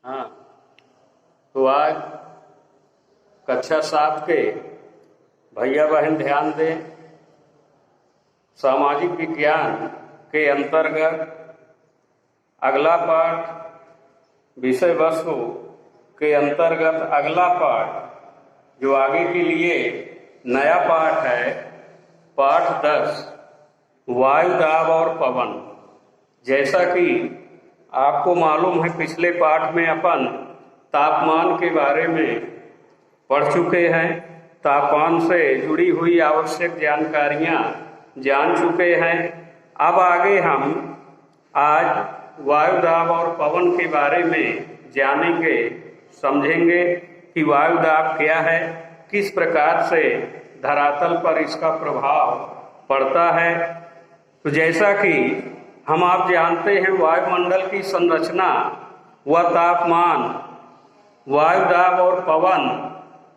हाँ, तो आज कक्षा 7 के भैया बहन ध्यान दें। सामाजिक विज्ञान के अंतर्गत अगला पाठ विषय वस्तु के अंतर्गत अगला पाठ जो आगे के लिए नया पाठ है, पाठ 10 वायु दाब और पवन। जैसा कि आपको मालूम है, पिछले पाठ में अपन तापमान के बारे में पढ़ चुके हैं। तापमान से जुड़ी हुई आवश्यक जानकारियां जान चुके हैं। अब आगे हम आज वायु दाब और पवन के बारे में जानेंगे, समझेंगे कि वायु दाब क्या है, किस प्रकार से धरातल पर इसका प्रभाव पड़ता है। तो जैसा कि हम आप जानते हैं, वायुमंडल की संरचना व तापमान वायु दाब और पवन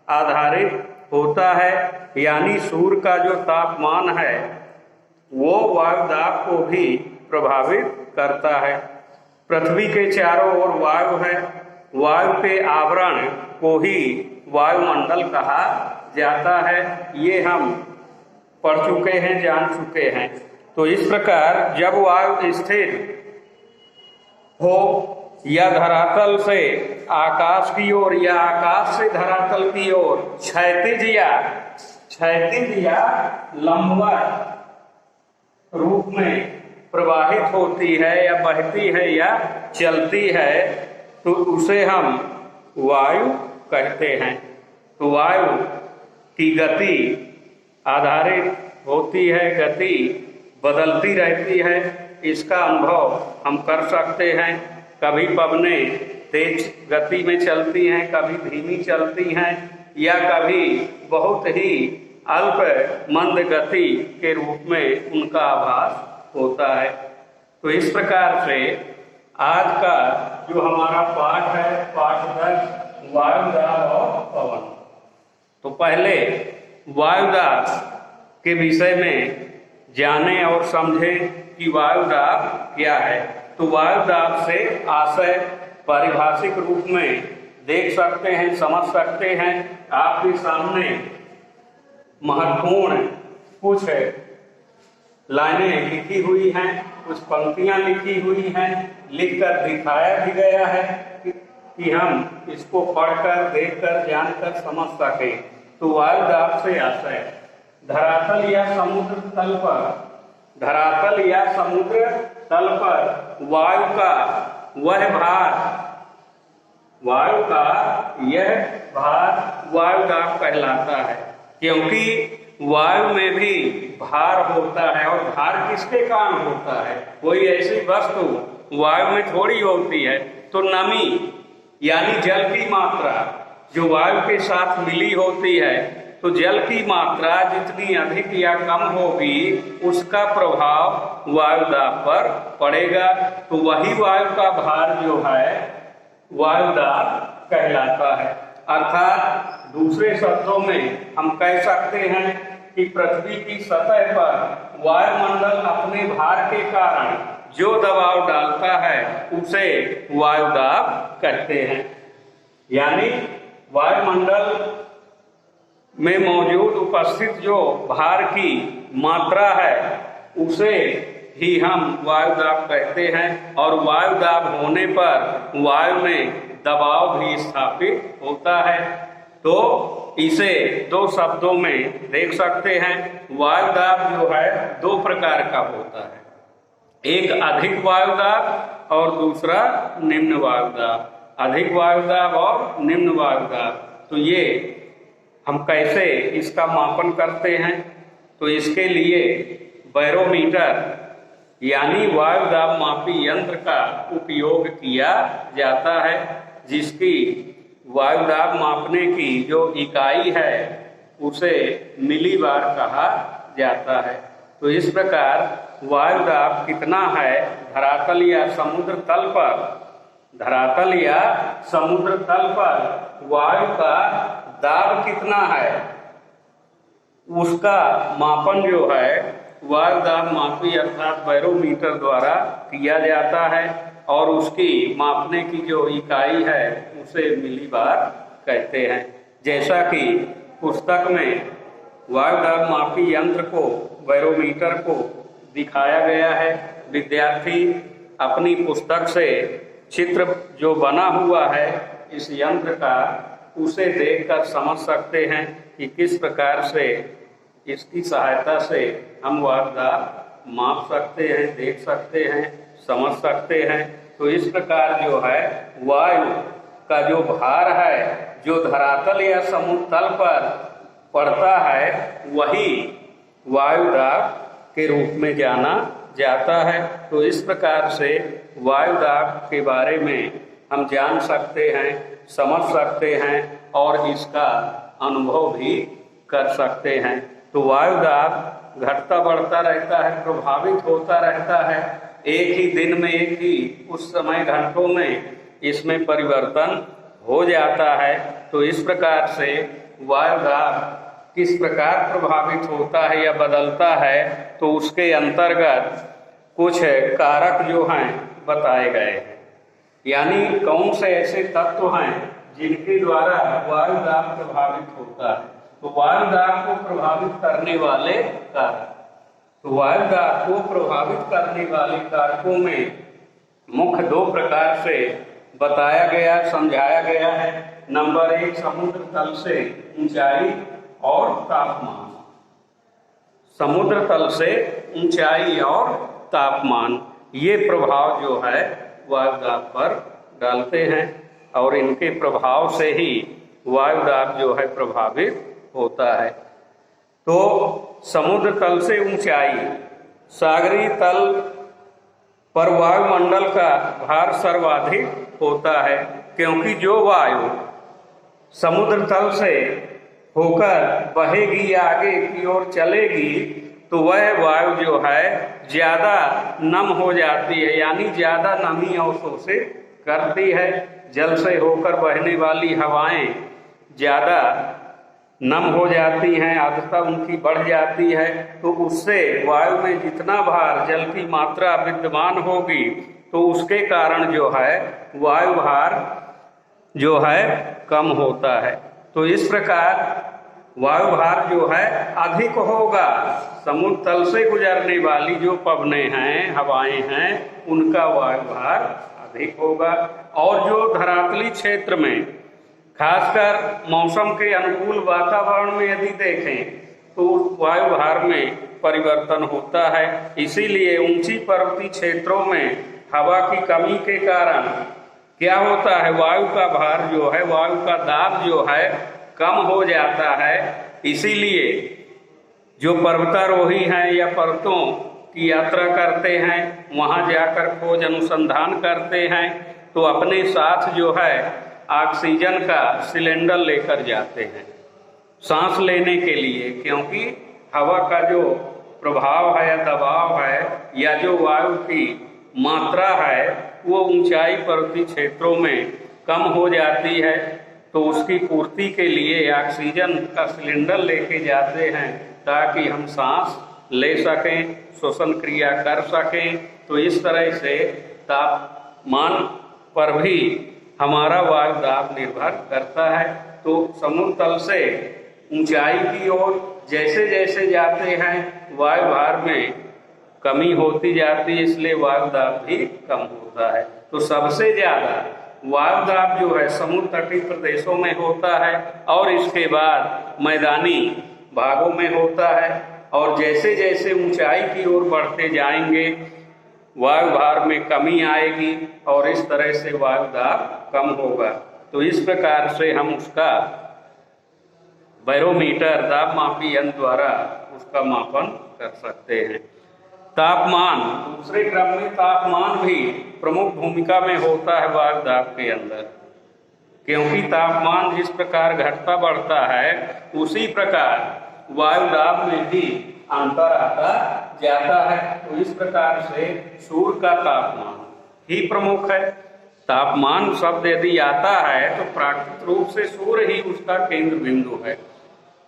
आधारित होता है। यानी सूर्य का जो तापमान है वो वायु दाब को भी प्रभावित करता है। पृथ्वी के चारों ओर वायु है। वायु के आवरण को ही वायुमंडल कहा जाता है। ये हम पढ़ चुके हैं, जान चुके हैं। तो इस प्रकार जब वायु स्थिर हो या धरातल से आकाश की ओर या आकाश से धरातल की ओर क्षैतिज या लंबवत रूप में प्रवाहित होती है या बहती है या चलती है, तो उसे हम वायु कहते हैं। तो वायु की गति आधारित होती है, गति बदलती रहती है। इसका अनुभव हम कर सकते हैं। कभी पवनें तेज गति में चलती हैं, कभी धीमी चलती हैं, या कभी बहुत ही अल्प मंद गति के रूप में उनका आभास होता है। तो इस प्रकार से आज का जो हमारा पाठ है, पाठ 10 वायु दाब और पवन। तो पहले वायु दाब के विषय में जाने और समझें कि वायु दाब क्या है। तो वायु दाब से आशय पारिभाषिक रूप में देख सकते हैं, समझ सकते हैं। आपके सामने महत्वपूर्ण कुछ लाइनें लिखी हुई हैं, कुछ पंक्तियां लिखी हुई हैं, लिखकर दिखाया भी गया है कि हम इसको पढ़कर, देखकर, जानकर समझ सकें। तो वायु दाब से आशय धरातल या समुद्र तल पर, धरातल या समुद्र तल पर वायु का यह भार वायु दाब कहलाता है। क्योंकि वायु में भी भार होता है। और भार किसके कारण होता है? कोई ऐसी वस्तु वायु में थोड़ी होती है। तो नमी यानी जल की मात्रा जो वायु के साथ मिली होती है, तो जल की मात्रा जितनी अधिक या कम होगी उसका प्रभाव वायु दाब पर पड़ेगा। तो वही वायु का भार जो है वायु दाब कहलाता है। अर्थात दूसरे शब्दों में हम कह सकते हैं कि पृथ्वी की सतह पर वायुमंडल अपने भार के कारण जो दबाव डालता है उसे वायु दाब कहते हैं। यानी वायुमंडल में मौजूद उपस्थित जो भार की मात्रा है उसे ही हम वायु दाब कहते हैं। और वायु दाब होने पर वायु में दबाव भी स्थापित होता है। तो इसे दो शब्दों में देख सकते हैं। वायु दाब जो है दो प्रकार का होता है, एक अधिक वायु दाब और दूसरा निम्न वायु दाब। अधिक वायु दाब और निम्न वायु दाब, तो ये हम कैसे इसका मापन करते हैं? तो इसके लिए बैरोमीटर यानी वायु दाब मापी यंत्र का उपयोग किया जाता है, जिसकी वायु दाब मापने की जो इकाई है उसे मिलीबार कहा जाता है। तो इस प्रकार वायु दाब कितना है धरातल या समुद्र तल पर, धरातल या समुद्र तल पर वायु का दाब कितना है उसका मापन जो है वायु दाब मापी अर्थात बैरोमीटर द्वारा किया जाता है। और उसकी मापने की जो इकाई है उसे मिलीबार कहते हैं। जैसा कि पुस्तक में वायुदाब मापी यंत्र को, बैरोमीटर को दिखाया गया है, विद्यार्थी अपनी पुस्तक से चित्र जो बना हुआ है इस यंत्र का उसे देखकर समझ सकते हैं कि किस प्रकार से इसकी सहायता से हम वायुदाब माप सकते हैं, देख सकते हैं, समझ सकते हैं। तो इस प्रकार जो है वायु का जो भार है जो धरातल या समुद्र तल पर पड़ता है वही वायुदाब के रूप में जाना जाता है। तो इस प्रकार से वायुदाब के बारे में हम जान सकते हैं, समझ सकते हैं और इसका अनुभव भी कर सकते हैं। तो वायुदाब घटता बढ़ता रहता है, प्रभावित होता रहता है। एक ही दिन में, एक ही उस समय घंटों में इसमें परिवर्तन हो जाता है। तो इस प्रकार से वायुदाब किस प्रकार प्रभावित होता है या बदलता है तो उसके अंतर्गत कुछ कारक जो हैं बताए गए हैं। यानी कौन से ऐसे तत्व हैं जिनके द्वारा वायुदाब प्रभावित होता है। तो वायुदाब को प्रभावित करने वाले कारक, तो वायुदाब को प्रभावित करने वाले कारकों में मुख्य दो प्रकार से बताया गया, समझाया गया है। नंबर 1 समुद्र तल से ऊंचाई और तापमान। समुद्र तल से ऊंचाई और तापमान ये प्रभाव जो है वायुदाब पर डालते हैं और इनके प्रभाव से ही वायुदाब जो है प्रभावित होता है। तो समुद्र तल से ऊंचाई, सागरीय तल पर वायुमंडल का भार सर्वाधिक होता है, क्योंकि जो वायु समुद्र तल से होकर बहेगी या आगे की ओर चलेगी तो वह वायु जो है ज्यादा नम हो जाती है, यानी ज्यादा नमी अवशोषित करती है। जल से होकर बहने वाली हवाएं ज्यादा नम हो जाती हैं, आर्द्रता उनकी बढ़ जाती है। तो उससे वायु में जितना भार, जल की मात्रा विद्यमान होगी तो उसके कारण जो है वायु भार जो है कम होता है। तो इस प्रकार वायु भार जो है अधिक होगा। समुद्र तल से गुजरने वाली जो पवनें हैं, हवाएं हैं, उनका वायु भार अधिक होगा। और जो धरातली क्षेत्र में खासकर मौसम के अनुकूल वातावरण में यदि देखें तो वायु भार में परिवर्तन होता है। इसीलिए ऊंची पर्वतीय क्षेत्रों में हवा की कमी के कारण क्या होता है, वायु का भार जो है, वायु का दाब जो है कम हो जाता है। इसीलिए जो पर्वतारोही हैं या पर्वतों की यात्रा करते हैं, वहां जाकर खोज अनुसंधान करते हैं तो अपने साथ जो है ऑक्सीजन का सिलेंडर लेकर जाते हैं सांस लेने के लिए, क्योंकि हवा का जो प्रभाव है या दबाव है या जो वायु की मात्रा है वो ऊंचाई पर्वतीय क्षेत्रों में कम हो जाती है। तो उसकी पूर्ति के लिए ऑक्सीजन का सिलेंडर लेके जाते हैं ताकि हम सांस ले सकें, श्वसन क्रिया कर सकें। तो इस तरह से तापमान पर भी हमारा वायु दाब निर्भर करता है। तो समुद्र तल से ऊंचाई की ओर जैसे जैसे जाते हैं वायु भार में कमी होती जाती है, इसलिए वायु दाब भी कम होता है। तो सबसे ज्यादा वायु दाब जो है समुद्र तटीय प्रदेशों में होता है और इसके बाद मैदानी भागों में होता है। और जैसे जैसे ऊंचाई की ओर बढ़ते जाएंगे वायु भार में कमी आएगी और इस तरह से वायु दाब कम होगा। तो इस प्रकार से हम उसका बैरोमीटर, दाब मापी यंत्र द्वारा उसका मापन कर सकते हैं। तापमान, दूसरे क्रम में तापमान भी प्रमुख भूमिका में होता है वायु दाब के अंदर, क्योंकि तापमान जिस प्रकार घटता बढ़ता है उसी प्रकार वायु दाब में भी अंतर आता जाता है। तो इस प्रकार से सूर्य का तापमान ही प्रमुख है। तापमान शब्द यदि आता है तो प्राकृतिक रूप से सूर्य ही उसका केंद्र बिंदु है।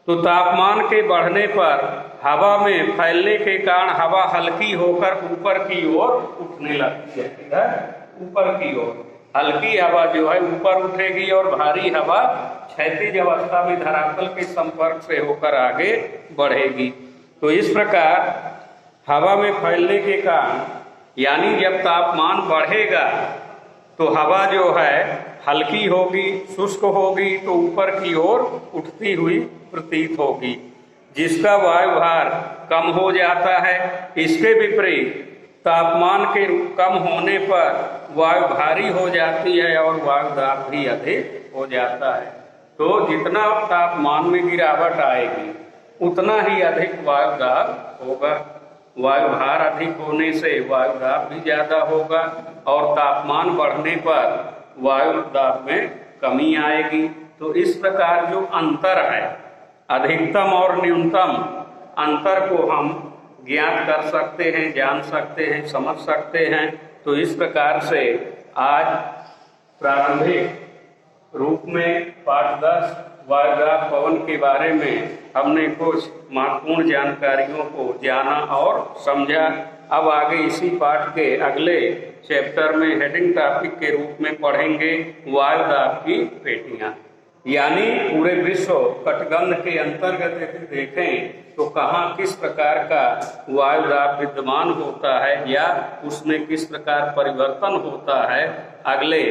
तो तापमान के बढ़ने पर हवा में फैलने के कारण हवा हल्की होकर ऊपर की ओर उठने लगती है, इधर ऊपर की ओर। हल्की हवा जो है ऊपर उठेगी और भारी हवा क्षैतिज अवस्था में धरातल के संपर्क से होकर आगे बढ़ेगी। तो इस प्रकार हवा में फैलने के कारण, यानी जब तापमान बढ़ेगा तो हवा जो है हल्की होगी, शुष्क होगी, तो ऊपर की ओर उठती हुई प्रतीत होगी, जिसका वायुभार कम हो जाता है। इसके विपरीत तापमान के कम होने पर वायु भारी हो जाती है और वायु दाब भी अधिक हो जाता है। तो जितना तापमान में गिरावट आएगी उतना ही अधिक वायु दाब होगा। वायु भार अधिक होने से वायु दाब भी ज्यादा होगा और तापमान बढ़ने पर वायु दाब में कमी आएगी। तो इस प्रकार जो अंतर है, अधिकतम और न्यूनतम अंतर को हम ज्ञात कर सकते हैं, जान सकते हैं, समझ सकते हैं। तो इस प्रकार से आज प्रारंभिक रूप में पाठ 10 वायुदाब पवन के बारे में हमने कुछ महत्वपूर्ण जानकारियों को जाना और समझा। अब आगे इसी पाठ के अगले चैप्टर में हेडिंग टॉपिक के रूप में पढ़ेंगे वायुदाब की पेटियां, यानी पूरे विश्व कटगंध के अंतर्गत यदि देखें तो कहाँ किस प्रकार का वायुदाब विद्यमान होता है या उसमें किस प्रकार परिवर्तन होता है, अगले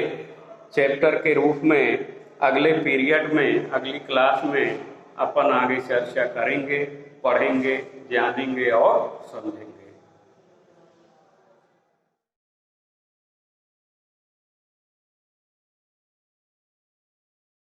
चैप्टर के रूप में, अगले पीरियड में, अगली क्लास में अपन आगे चर्चा करेंगे, पढ़ेंगे, जानेंगे और समझेंगे।